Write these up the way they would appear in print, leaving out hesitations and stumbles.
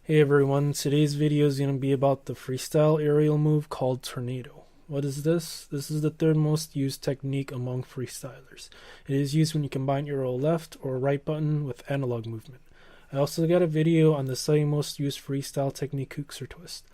Hey everyone, today's video is going to be about the freestyle aerial move called Tornado. What is this? This is the third most used technique among freestylers. It is used when you combine arrow left or right button with analog movement. I also got a video on the second most used freestyle technique, hooks or twist.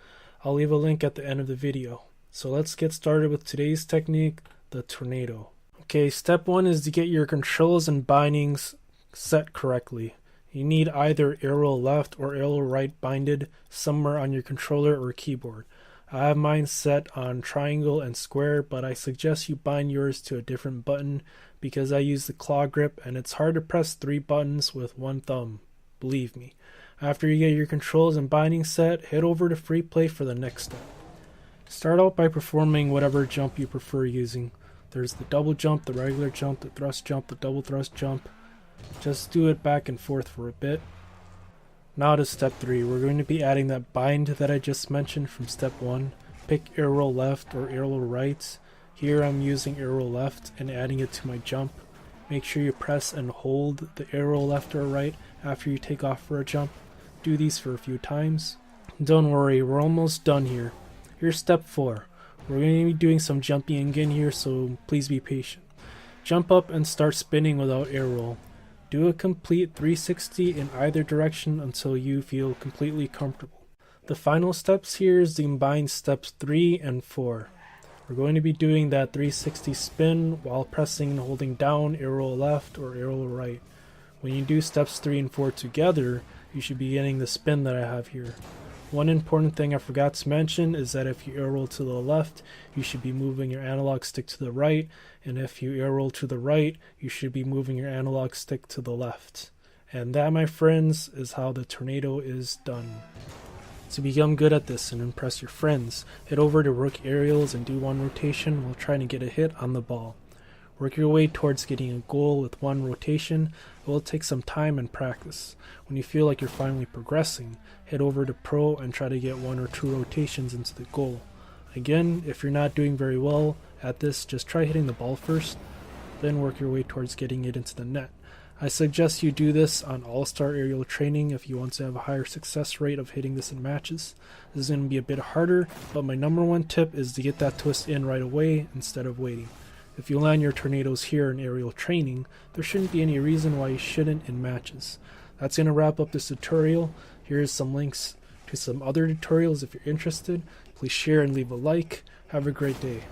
I'll leave a link at the end of the video. So let's get started with today's technique, the Tornado. Okay, step one is to get your controls and bindings set correctly. You need either arrow left or arrow right binded somewhere on your controller or keyboard. I have mine set on triangle and square, but I suggest you bind yours to a different button because I use the claw grip and it's hard to press 3 buttons with one thumb, believe me. After you get your controls and binding set, head over to free play for the next step. Start out by performing whatever jump you prefer using. There's the double jump, the regular jump, the thrust jump, the double thrust jump. Just do it back and forth for a bit. Now to step 3. We're going to be adding that bind that I just mentioned from step 1. Pick arrow left or arrow right. Here I'm using arrow left and adding it to my jump. Make sure you press and hold the arrow left or right after you take off for a jump. Do these for a few times. Don't worry, we're almost done here. Here's step 4. We're going to be doing some jumping again here, so please be patient. Jump up and start spinning without arrow. Do a complete 360 in either direction until you feel completely comfortable. The final steps here is to combine steps 3 and 4. We're going to be doing that 360 spin while pressing and holding down arrow left or arrow right. When you do steps 3 and 4 together, you should be getting the spin that I have here. One important thing I forgot to mention is that if you arrow to the left, you should be moving your analog stick to the right, and if you arrow to the right, you should be moving your analog stick to the left. And that, my friends, is how the Tornado is done. To become good at this and impress your friends, head over to work aerials and do one rotation while trying to get a hit on the ball. Work your way towards getting a goal with one rotation. It will take some time and practice. When you feel like you're finally progressing, head over to Pro and try to get 1 or 2 rotations into the goal. Again, if you're not doing very well at this, just try hitting the ball first, then work your way towards getting it into the net. I suggest you do this on all-star aerial training if you want to have a higher success rate of hitting this in matches. This is going to be a bit harder, but my number one tip is to get that twist in right away instead of waiting. If you land your tornadoes here in aerial training, there shouldn't be any reason why you shouldn't in matches. That's going to wrap up this tutorial. Here's some links to some other tutorials if you're interested. Please share and leave a like. Have a great day.